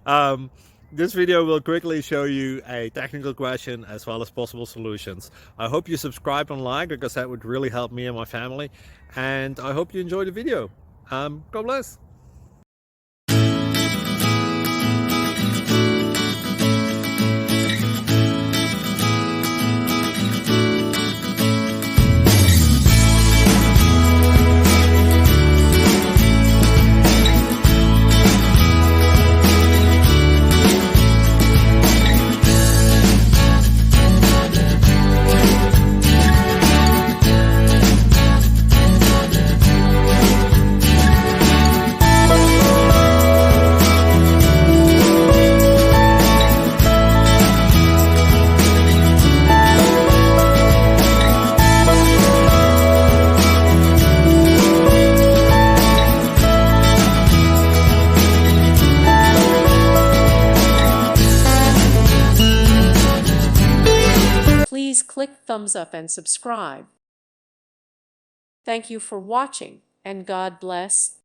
um, this video will quickly show you a technical question as well as possible solutions. I hope you subscribe and like, because that would really help me and my family. And I hope you enjoy the video. God bless. Please click thumbs up and subscribe. Thank you for watching, and God bless.